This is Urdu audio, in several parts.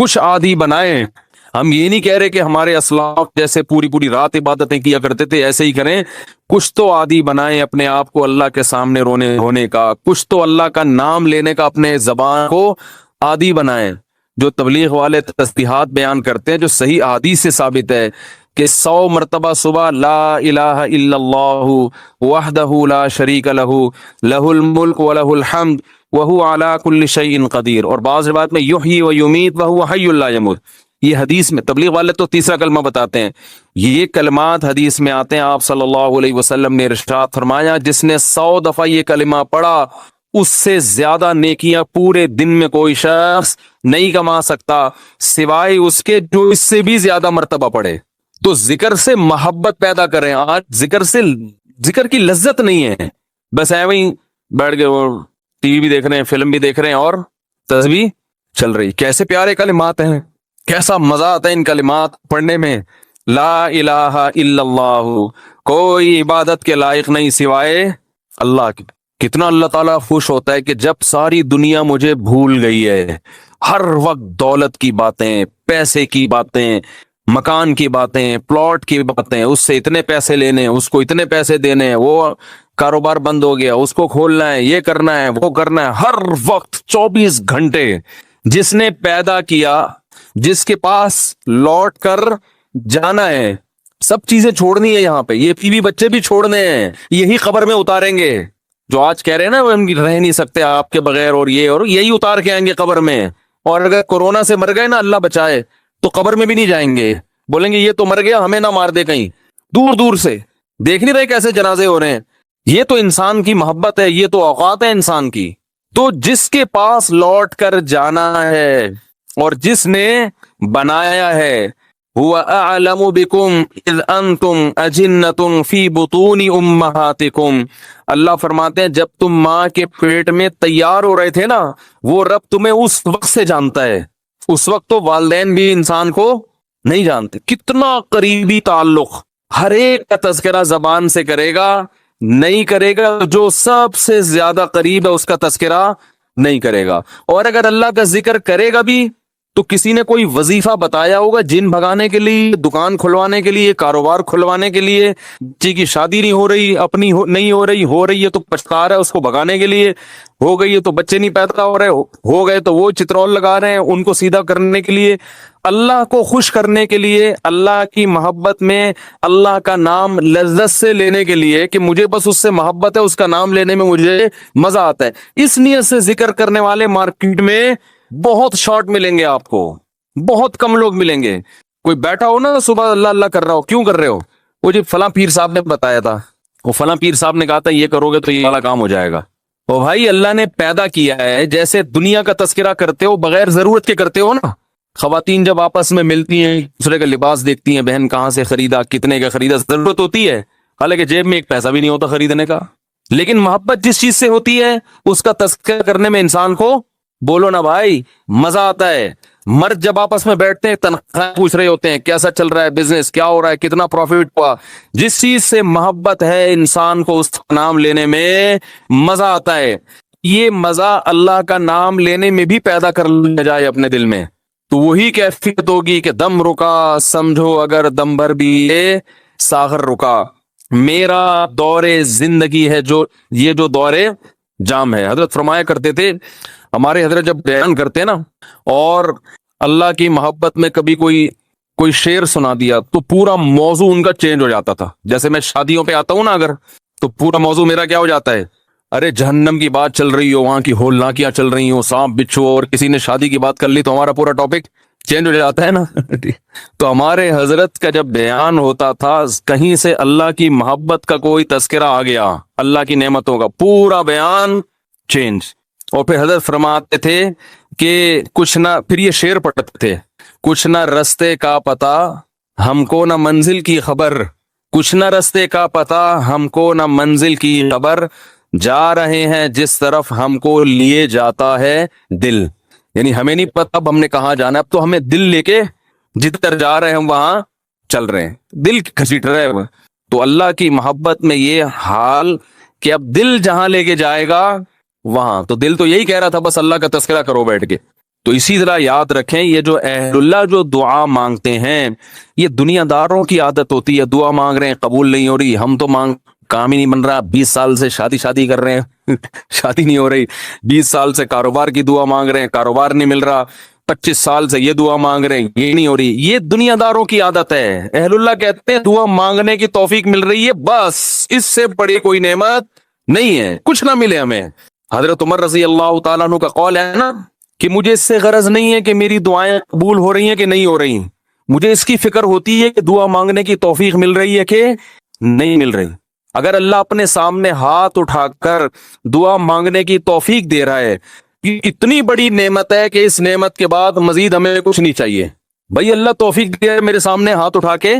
کچھ عادی بنائیں. ہم یہ نہیں کہہ رہے کہ ہمارے اسلاف جیسے پوری پوری رات عبادتیں کیا کرتے تھے ایسے ہی کریں. کچھ تو عادی بنائیں اپنے آپ کو اللہ کے سامنے رونے ہونے کا, کچھ تو اللہ کا نام لینے کا اپنے زبان کو عادی بنائیں. جو تبلیغ والے تسبیحات بیان کرتے ہیں جو صحیح احادیث سے ثابت ہے کہ 100 مرتبہ صبح لا الہ الا اللہ وحدہ لا شریک لہ لہ الملک ولہ الحمد وہو علی کل شیء قدیر, اور بعض روایت میں یحیی و یمیت وہو حی لا یموت. یہ حدیث میں تبلیغ والے تو تیسرا کلمہ بتاتے ہیں, یہ کلمات حدیث میں آتے ہیں. آپ صلی اللہ علیہ وسلم نے ارشاد فرمایا جس نے 100 دفعہ یہ کلمہ پڑھا اس سے زیادہ نیکیاں پورے دن میں کوئی شخص نہیں کما سکتا سوائے اس کے جو اس سے بھی زیادہ مرتبہ پڑھے. تو ذکر سے محبت پیدا کریں. آج ذکر کی لذت نہیں ہے, بس ایویں ہی بیٹھ کے وہ ٹی وی بھی دیکھ رہے ہیں, فلم بھی دیکھ رہے ہیں اور تسبیح چل رہی. کیسے پیارے کلمات ہیں, کیسا مزہ آتا ہے ان کلمات پڑھنے میں. لا الہ الا اللہ, کوئی عبادت کے لائق نہیں سوائے اللہ کی. کتنا اللہ تعالیٰ خوش ہوتا ہے کہ جب ساری دنیا مجھے بھول گئی ہے, ہر وقت دولت کی باتیں, پیسے کی باتیں, مکان کی باتیں, پلاٹ کی باتیں, اس سے اتنے پیسے لینے, اس کو اتنے پیسے دینے, وہ کاروبار بند ہو گیا, اس کو کھولنا ہے, یہ کرنا ہے, وہ کرنا ہے, ہر وقت 24 گھنٹے. جس نے پیدا کیا, جس کے پاس لوٹ کر جانا ہے, سب چیزیں چھوڑنی ہے یہاں پہ, یہ بیوی بچے بھی چھوڑنے ہیں, یہی قبر میں اتاریں گے. جو آج کہہ رہے ہیں نا وہ رہ نہیں سکتے آپ کے بغیر اور یہی اتار کے آئیں گے قبر میں. اور اگر کورونا سے مر گئے نا, اللہ بچائے, تو قبر میں بھی نہیں جائیں گے, بولیں گے یہ تو مر گیا, ہمیں نہ مار دے کہیں. دور دور سے دیکھ نہیں رہے کیسے جنازے ہو رہے ہیں. یہ تو انسان کی محبت ہے, یہ تو اوقات ہے انسان کی. تو جس کے پاس لوٹ کر جانا ہے اور جس نے بنایا ہے, هو اعلم بكم اذ انتم اجنة في بطون امهاتكم, اللہ فرماتے ہیں جب تم ماں کے پیٹ میں تیار ہو رہے تھے نا, وہ رب تمہیں اس وقت سے جانتا ہے. اس وقت تو والدین بھی انسان کو نہیں جانتے. کتنا قریبی تعلق, ہر ایک کا تذکرہ زبان سے کرے گا, نہیں کرے گا جو سب سے زیادہ قریب ہے اس کا تذکرہ نہیں کرے گا. اور اگر اللہ کا ذکر کرے گا بھی تو کسی نے کوئی وظیفہ بتایا ہوگا جن بھگانے کے لیے, دکان کھلوانے کے لیے, کاروبار کھلوانے کے لیے, بچی کی شادی نہیں ہو رہی, اپنی نہیں ہو رہی ہے تو پچھتا رہا ہے اس کو بھگانے کے لیے, ہو گئی ہے تو بچے نہیں پیدا ہو رہے, ہو گئے تو وہ چترول لگا رہے ہیں ان کو سیدھا کرنے کے لیے, اللہ کو خوش کرنے کے لیے, اللہ کی محبت میں اللہ کا نام لذت سے لینے کے لیے کہ مجھے بس اس سے محبت ہے, اس کا نام لینے میں مجھے مزہ آتا ہے. اس نیت سے ذکر کرنے والے مارکیٹ میں بہت شارٹ ملیں گے آپ کو, بہت کم لوگ ملیں گے. کوئی بیٹھا ہو نا صبح اللہ اللہ کر رہا ہو, کیوں کر رہے ہو, وہ جی فلاں پیر صاحب نے بتایا تھا, وہ فلاں پیر صاحب نے کہا تھا یہ کرو گے تو یہ والا کام ہو جائے گا. او بھائی اللہ نے پیدا کیا ہے, جیسے دنیا کا تذکرہ کرتے ہو بغیر ضرورت کے کرتے ہو نا. خواتین جب آپس میں ملتی ہیں دوسرے کا لباس دیکھتی ہیں, بہن کہاں سے خریدا, کتنے کا خریدا, ضرورت ہوتی ہے, حالانکہ جیب میں ایک پیسہ بھی نہیں ہوتا خریدنے کا. لیکن محبت جس چیز سے ہوتی ہے اس کا تذکرہ کرنے میں انسان کو, بولو نا بھائی, مزہ آتا ہے. مرد جب آپس میں بیٹھتے ہیں تنخواہ پوچھ رہے ہوتے ہیں, کیسا چل رہا ہے بزنس, کیا ہو رہا ہے, کتنا پروفٹ ہوا. جس چیز سے محبت ہے انسان کو اس کا نام لینے میں مزہ آتا ہے. یہ مزہ اللہ کا نام لینے میں بھی پیدا کر لیا جائے اپنے دل میں, تو وہی کیفیت ہوگی کہ دم رکا سمجھو اگر دم بھر بھی یہ ساغر رکا. میرا دور زندگی ہے جو دور جام ہے. حضرت فرمایا کرتے تھے, ہمارے حضرت جب بیان کرتے نا اور اللہ کی محبت میں کبھی کوئی شعر سنا دیا تو پورا موضوع ان کا چینج ہو جاتا تھا. جیسے میں شادیوں پہ آتا ہوں نا اگر, تو پورا موضوع میرا کیا ہو جاتا ہے, ارے جہنم کی بات چل رہی ہو, وہاں کی ہولناکیاں چل رہی ہو, سانپ بچھو, اور کسی نے شادی کی بات کر لی تو ہمارا پورا ٹاپک چینج ہو جاتا ہے نا. تو ہمارے حضرت کا جب بیان ہوتا تھا کہیں سے اللہ کی محبت کا کوئی تذکرہ آ گیا, اللہ کی نعمتوں کا, پورا بیان چینج. اور پھر حضرت فرماتے تھے کہ کچھ نہ, پھر یہ شعر پڑھتے تھے, کچھ نہ رستے کا پتہ ہم کو نہ منزل کی خبر, کچھ نہ رستے کا پتہ ہم کو نہ منزل کی خبر, جا رہے ہیں جس طرف ہم کو لیے جاتا ہے دل. یعنی ہمیں نہیں پتہ اب ہم نے کہاں جانا ہے, اب تو ہمیں دل لے کے جدھر جا رہے ہیں ہم وہاں چل رہے ہیں, دل گھسیٹ رہے ہیں. تو اللہ کی محبت میں یہ حال کہ اب دل جہاں لے کے جائے گا وہاں, تو دل تو یہی کہہ رہا تھا بس اللہ کا تذکرہ کرو بیٹھ کے, تو اسی طرح یاد رکھیں یہ جو اہل اللہ جو دعا مانگتے ہیں یہ دنیا داروں کی عادت ہوتی ہے، دعا مانگ رہے ہیں قبول نہیں ہو رہی، ہم تو کام ہی نہیں بن رہا، 20 سال سے شادی کر رہے ہیں شادی نہیں ہو رہی، 20 سال سے کاروبار کی دعا مانگ رہے ہیں، کاروبار نہیں مل رہا، 25 سال سے یہ دعا مانگ رہے ہیں، یہ نہیں ہو رہی۔ یہ دنیا داروں کی عادت ہے۔ اہل اللہ کہتے ہیں دعا مانگنے کی توفیق مل رہی ہے، بس اس سے بڑی کوئی نعمت نہیں ہے، کچھ نہ ملے ہمیں۔ حضرت عمر رضی اللہ تعالیٰ عنہ کا قول ہے نا کہ مجھے اس سے غرض نہیں ہے کہ میری دعائیں قبول ہو رہی ہیں کہ نہیں ہو رہی، مجھے اس کی فکر ہوتی ہے کہ دعا مانگنے کی توفیق مل رہی ہے کہ نہیں مل رہی۔ اگر اللہ اپنے سامنے ہاتھ اٹھا کر دعا مانگنے کی توفیق دے رہا ہے، یہ اتنی بڑی نعمت ہے کہ اس نعمت کے بعد مزید ہمیں کچھ نہیں چاہیے۔ بھائی اللہ توفیق دے میرے سامنے ہاتھ اٹھا کے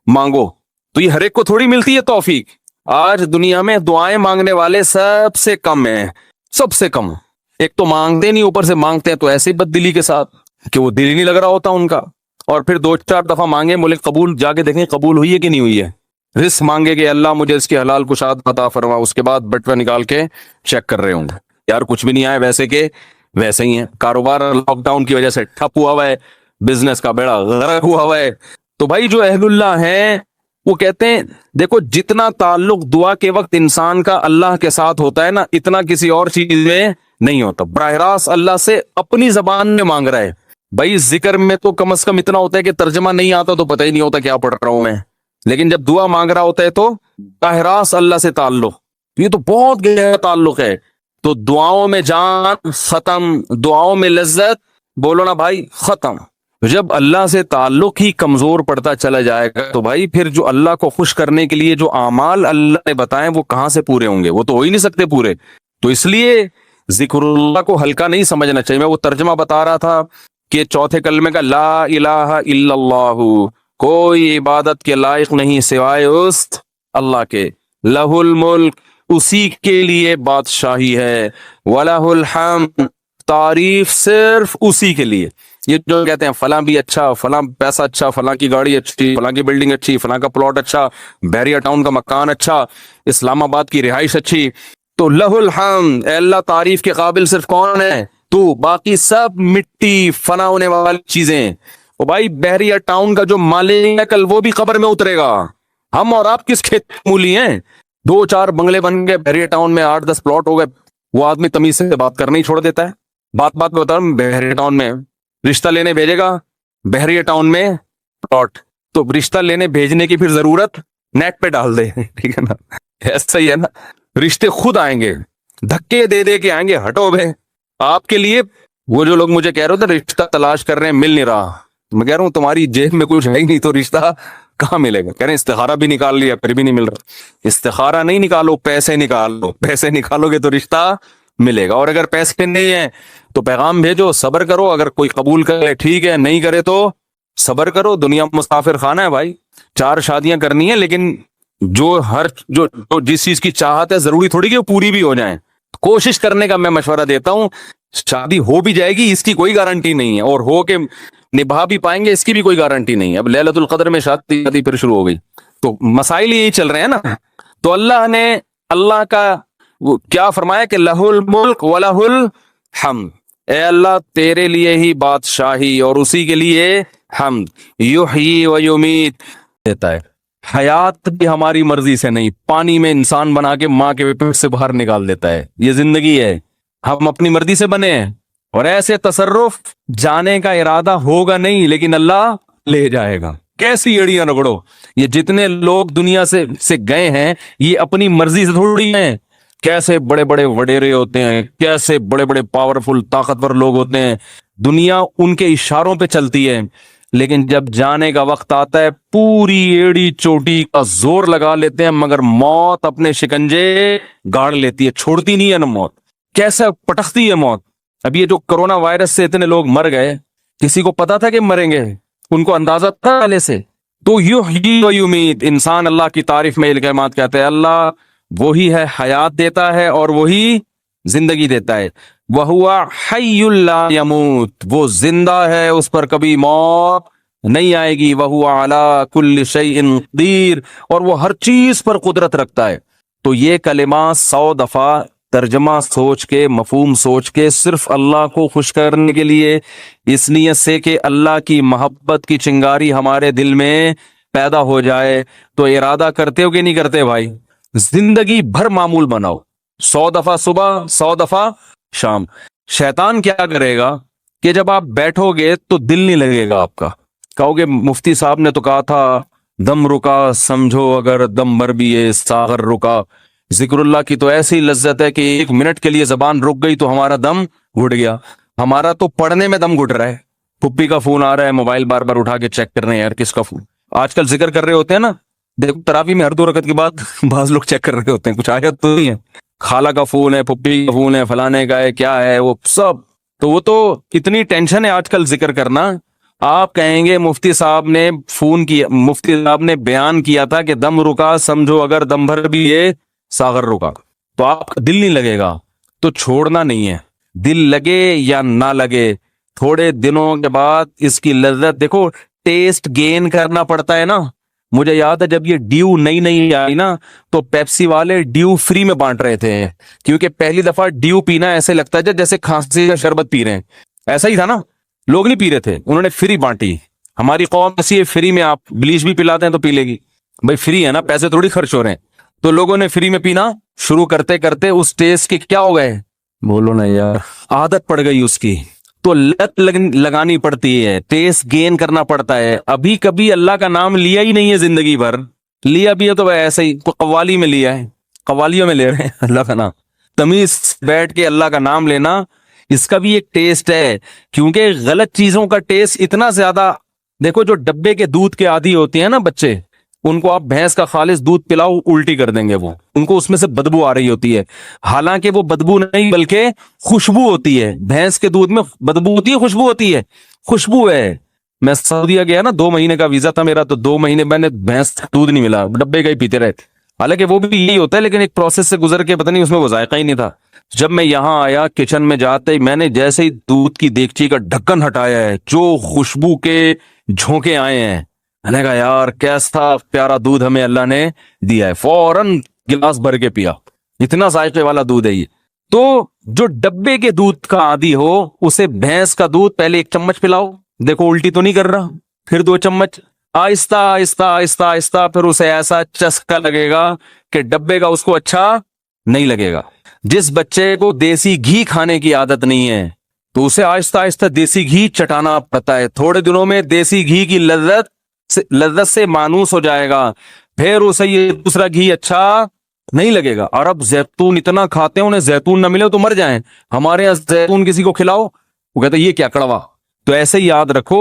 مانگو، تو یہ ہر ایک کو تھوڑی ملتی ہے توفیق۔ آج دنیا میں دعائیں مانگنے والے سب سے کم ہیں، سب سے کم۔ ایک تو مانگتے نہیں، اوپر سے مانگتے ہیں تو ایسی بد دلی کے ساتھ کہ وہ دل ہی نہیں لگ رہا ہوتا ان کا، اور پھر 2-4 دفعہ مانگے بولے قبول، جا کے دیکھیں قبول ہوئی ہے کہ نہیں ہوئی ہے۔ رزق مانگے کہ اللہ مجھے اس کی حلال کشاد عطا فرما، اس کے بعد بٹوہ نکال کے چیک کر رہے ہوں گے یار کچھ بھی نہیں آئے، ویسے کہ ویسے ہی ہیں۔ کاروبار لاک ڈاؤن کی وجہ سے ٹھپ ہوا ہے، بزنس کا بیڑا غرق ہوا ہے۔ تو بھائی جو اہل اللہ ہیں وہ کہتے ہیں دیکھو جتنا تعلق دعا کے وقت انسان کا اللہ کے ساتھ ہوتا ہے نا، اتنا کسی اور چیز میں نہیں ہوتا۔ براہ راست اللہ سے اپنی زبان میں مانگ رہا ہے۔ بھائی ذکر میں تو کم از کم اتنا ہوتا ہے کہ ترجمہ نہیں آتا تو پتہ ہی نہیں ہوتا کیا پڑھ رہا ہوں میں، لیکن جب دعا مانگ رہا ہوتا ہے تو براہ راست اللہ سے تعلق، یہ تو بہت گہرا تعلق ہے۔ تو دعاؤں میں جان ختم، دعاؤں میں لذت بولو نا بھائی ختم۔ جب اللہ سے تعلق ہی کمزور پڑتا چلا جائے گا تو بھائی پھر جو اللہ کو خوش کرنے کے لیے جو اعمال اللہ نے بتائیں وہ کہاں سے پورے ہوں گے؟ وہ تو ہو ہی نہیں سکتے پورے۔ تو اس لیے ذکر اللہ کو ہلکا نہیں سمجھنا چاہیے۔ میں وہ ترجمہ بتا رہا تھا کہ چوتھے کلمے کا لا الہ الا اللہ، کوئی عبادت کے لائق نہیں سوائے اس اللہ کے، لہ الملک، اسی کے لیے بادشاہی ہے، وَلَهُ الْحَمْدُ، تعریف صرف اسی کے لیے۔ یہ جو کہتے ہیں فلاں بھی اچھا، فلاں پیسہ اچھا، فلاں کی گاڑی اچھی، فلاں کی بلڈنگ اچھی، فلاں کا پلاٹ اچھا، بحریہ ٹاؤن کا مکان اچھا، اسلام آباد کی رہائش اچھی، تو لہ الحمد، اے اللہ تعریف کے قابل صرف کون ہے؟ تو، باقی سب مٹی فنا ہونے والی چیزیں۔ او بھائی بحریہ ٹاؤن کا جو مالک ہے کل وہ بھی قبر میں اترے گا، ہم اور آپ کس کھیت مولی ہیں؟ 2-4 بنگلے بن گئے بحریہ ٹاؤن میں، 8-10 پلاٹ ہو گئے، وہ آدمی تمیز سے بات کرنا ہی چھوڑ دیتا ہے۔ بات میں بتا رہا ہوں، بحریہ ٹاؤن میں رشتہ لینے بھیجے گا، بحریہ ٹاؤن میں پلاٹ، تو رشتہ لینے بھیجنے کی پھر ضرورت نیٹ پہ ڈال دے، ٹھیک ہے نا؟ ایسا ہی ہے نا، رشتے خود آئیں گے، دھکے دے کے آئیں گے، ہٹو بھائی۔ آپ کے لیے وہ جو لوگ مجھے کہہ رہے تھے رشتہ تلاش کر رہے ہیں مل نہیں رہا، میں کہہ رہا ہوں تمہاری جیب میں کچھ ہے ہی نہیں تو رشتہ کہاں ملے گا؟ کہہ رہے ہیں استخارہ بھی نکال لیا پھر بھی نہیں مل رہا۔ استخارہ نہیں نکالو، پیسے نکالو، پیسے نکالو گے تو رشتہ ملے گا، اور اگر پیسے نہیں ہیں تو پیغام بھیجو، صبر کرو، اگر کوئی قبول کرے ٹھیک ہے، نہیں کرے تو صبر کرو۔ دنیا مسافر خانہ ہے بھائی، 4 شادیاں کرنی ہیں، لیکن جو جس چیز کی چاہت ہے ضروری تھوڑی کہ وہ پوری بھی ہو جائیں۔ کوشش کرنے کا میں مشورہ دیتا ہوں، شادی ہو بھی جائے گی اس کی کوئی گارنٹی نہیں ہے، اور ہو کے نبھا بھی پائیں گے اس کی بھی کوئی گارنٹی نہیں ہے۔ اب لیلۃ القدر میں شادی پھر شروع ہو گئی، تو مسائل یہی چل رہے ہیں نا۔ تو اللہ کا وہ کیا فرمایا کہ لہ الملک ولہ الحمد، اے اللہ تیرے لیے ہی بادشاہی اور اسی کے لیے حمد، یحیی و یمیت دیتا ہے، حیات بھی ہماری مرضی سے نہیں، پانی میں انسان بنا کے ماں کے پیٹ سے باہر نکال دیتا ہے، یہ زندگی ہے، ہم اپنی مرضی سے بنے ہیں، اور ایسے تصرف جانے کا ارادہ ہوگا نہیں لیکن اللہ لے جائے گا۔ کیسی ایڑیاں رگڑو، یہ جتنے لوگ دنیا سے گئے ہیں یہ اپنی مرضی سے تھوڑی ہیں، کیسے بڑے بڑے وڈیرے ہوتے ہیں، کیسے بڑے بڑے پاورفل طاقتور لوگ ہوتے ہیں، دنیا ان کے اشاروں پہ چلتی ہے، لیکن جب جانے کا وقت آتا ہے پوری ایڑی چوٹی کا زور لگا لیتے ہیں، مگر موت اپنے شکنجے گاڑ لیتی ہے، چھوڑتی نہیں ہے نا موت، کیسا پٹکتی ہے موت۔ اب یہ جو کرونا وائرس سے اتنے لوگ مر گئے، کسی کو پتا تھا کہ مریں گے؟ ان کو اندازہ تھا پہلے سے؟ تو یحیی و یمیت، انسان اللہ کی تعریف میں یہ کلمات کہتے ہیں، اللہ وہی ہے حیات دیتا ہے اور وہی زندگی دیتا ہے، وَهُوَ حَيٌّ لَا يَمُوتُ، وہ زندہ ہے اس پر کبھی موت نہیں آئے گی، وَهُوَ عَلَى كُلِّ شَيْءٍ قَدِيرٌ، اور وہ ہر چیز پر قدرت رکھتا ہے۔ تو یہ کلمات 100 دفعہ ترجمہ سوچ کے، مفہوم سوچ کے، صرف اللہ کو خوش کرنے کے لیے، اس نیت سے کہ اللہ کی محبت کی چنگاری ہمارے دل میں پیدا ہو جائے، تو ارادہ کرتے ہو کہ نہیں کرتے بھائی؟ زندگی بھر معمول بناؤ، 100 دفعہ صبح، 100 دفعہ شام۔ شیطان کیا کرے گا کہ جب آپ بیٹھو گے تو دل نہیں لگے گا آپ کا، کہو گے مفتی صاحب نے تو کہا تھا دم رکا سمجھو اگر دم بھر بھی ہے ساغر رکا۔ ذکر اللہ کی تو ایسی لذت ہے کہ 1 منٹ کے لیے زبان رک گئی تو ہمارا دم گھٹ گیا۔ ہمارا تو پڑھنے میں دم گھٹ رہا ہے، پھپھی کا فون آ رہا ہے، موبائل بار بار اٹھا کے چیک کر رہے ہیں، یار کس کا فون؟ آج کل ذکر کر رہے ہوتے ہیں نا، دیکھو تراویح میں ہر 2 رکعت کے بعد بعض لوگ چیک کر رہے ہوتے ہیں، کچھ آیت تو نہیں ہے، خالہ کا فون ہے، پھپھی کا فون ہے، فلانے کا ہے، کیا ہے وہ سب، تو وہ تو اتنی ٹینشن ہے آج کل ذکر کرنا۔ آپ کہیں گے مفتی صاحب نے فون کیا، مفتی صاحب نے بیان کیا تھا کہ دم رکا سمجھو اگر دم بھر بھی یہ ساغر رکا، تو آپ کا دل نہیں لگے گا، تو چھوڑنا نہیں ہے، دل لگے یا نہ لگے، تھوڑے دنوں کے بعد اس کی لذت دیکھو، ٹیسٹ گین کرنا پڑتا ہے نا۔ مجھے یاد ہے جب یہ ڈیو نئی نئی آئی نا، تو پیپسی والے ڈیو فری میں بانٹ رہے تھے، کیونکہ پہلی دفعہ ڈیو پینا ایسے لگتا ہے جیسے کھانسی کا شربت پی رہے ہیں، ایسا ہی تھا نا، لوگ نہیں پی رہے تھے، انہوں نے فری بانٹی۔ ہماری قوم ایسی ہے، فری میں آپ بلیچ بھی پلاتے ہیں تو پی لے گی، بھائی فری ہے نا، پیسے تھوڑی خرچ ہو رہے ہیں، تو لوگوں نے فری میں پینا شروع کرتے کرتے اس ٹیسٹ کے کیا ہو گئے، بولو نا یار، عادت پڑ گئی اس کی، تو لت لگانی پڑتی ہے، ٹیسٹ گین کرنا پڑتا ہے۔ ابھی کبھی اللہ کا نام لیا ہی نہیں ہے زندگی بھر، لیا بھی ہے تو ایسے ہی قوالی میں لیا ہے، قوالیوں میں لے رہے ہیں اللہ کا نام، تمیز بیٹھ کے اللہ کا نام لینا، اس کا بھی ایک ٹیسٹ ہے، کیونکہ غلط چیزوں کا ٹیسٹ اتنا زیادہ، دیکھو جو ڈبے کے دودھ کے عادی ہوتے ہیں نا بچے، ان کو آپ بھینس کا خالص دودھ پلاؤ الٹی کر دیں گے، وہ ان کو اس میں سے بدبو آ رہی ہوتی ہے، حالانکہ وہ بدبو نہیں بلکہ خوشبو ہوتی ہے، بھینس کے دودھ میں بدبو ہوتی ہے، خوشبو ہوتی ہے، خوشبو ہے۔ میں سعودیہ گیا نا، 2 مہینے کا ویزا تھا میرا، تو 2 مہینے میں نے بھینس دودھ نہیں ملا، ڈبے کا ہی پیتے رہے، حالانکہ وہ بھی یہی ہوتا ہے، لیکن ایک پروسیس سے گزر کے پتہ نہیں اس میں وہ ذائقہ ہی نہیں تھا۔ جب میں یہاں آیا کچن میں جاتے ہی میں نے جیسے ہی دودھ کی دیگچی کا ڈھکن ہٹایا ہے، جو خوشبو کے جھونکے آئے ہیں، میں نے کہا یار کیسا پیارا دودھ ہمیں اللہ نے دیا ہے، فوراً گلاس بھر کے پیا، اتنا ذائقے والا دودھ ہے یہ۔ تو جو ڈبے کے دودھ کا عادی ہو اسے بھینس کا دودھ پہلے 1 چمچ پلاؤ، دیکھو الٹی تو نہیں کر رہا، پھر 2 چمچ، آہستہ آہستہ آہستہ آہستہ، پھر اسے ایسا چسکا لگے گا کہ ڈبے کا اس کو اچھا نہیں لگے گا۔ جس بچے کو دیسی گھی کھانے کی عادت نہیں ہے تو اسے آہستہ آہستہ دیسی گھی چٹانا پڑتا ہے، تھوڑے دنوں میں دیسی گھی کی لذت سے مانوس ہو جائے گا، پھر اسے یہ دوسرا گھی اچھا نہیں لگے گا۔ اور اب زیتون اتنا کھاتے ہیں، انہیں زیتون نہ ملے تو مر جائیں، ہمارے یہاں زیتون کسی کو کھلاؤ وہ کہتے ہیں یہ کیا کڑوا۔ تو ایسے ہی یاد رکھو،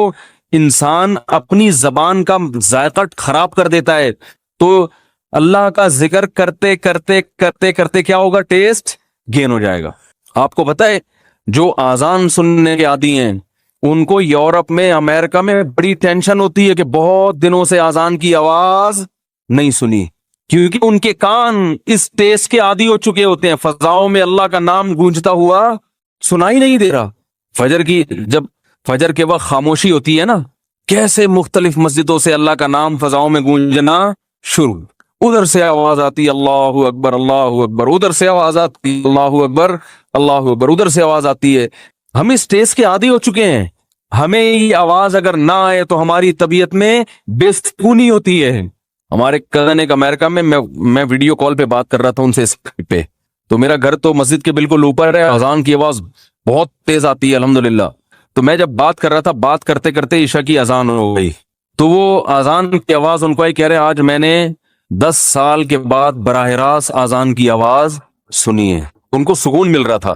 انسان اپنی زبان کا ذائقہ خراب کر دیتا ہے، تو اللہ کا ذکر کرتے کرتے کرتے کرتے کیا ہوگا، ٹیسٹ گین ہو جائے گا۔ آپ کو پتہ ہے جو آزان سننے کے عادی ہیں ان کو یورپ میں، امریکہ میں بڑی ٹینشن ہوتی ہے کہ بہت دنوں سے آزان کی آواز نہیں سنی، کیونکہ ان کے کان اس ٹیسٹ کے عادی ہو چکے ہوتے ہیں، فضاؤں میں اللہ کا نام گونجتا ہوا سنائی نہیں دے رہا۔ جب فجر کے وقت خاموشی ہوتی ہے نا، کیسے مختلف مسجدوں سے اللہ کا نام فضاؤں میں گونجنا شروع، ادھر سے آواز آتی اللہ اکبر اللہ اکبر، ادھر سے آواز آتی اللہ اکبر اللہ اکبر، ادھر سے آواز آتی ہے۔ ہم اس ٹیسٹ کے عادی ہو چکے ہیں، ہمیں یہ آواز اگر نہ آئے تو ہماری طبیعت میں بے سکونی ہوتی ہے۔ ہمارے کزن ایک امریکہ میں ویڈیو کال پہ بات کر رہا تھا ان سے پہ، تو میرا گھر تو مسجد کے بالکل اوپر ہے، اذان کی آواز بہت تیز آتی ہے الحمدللہ، تو میں جب بات کر رہا تھا، بات کرتے کرتے عشاء کی اذان ہو گئی، تو وہ اذان کی آواز ان کو ہی کہہ رہے آج میں نے 10 سال کے بعد براہ راست اذان کی آواز سنی ہے، ان کو سکون مل رہا تھا۔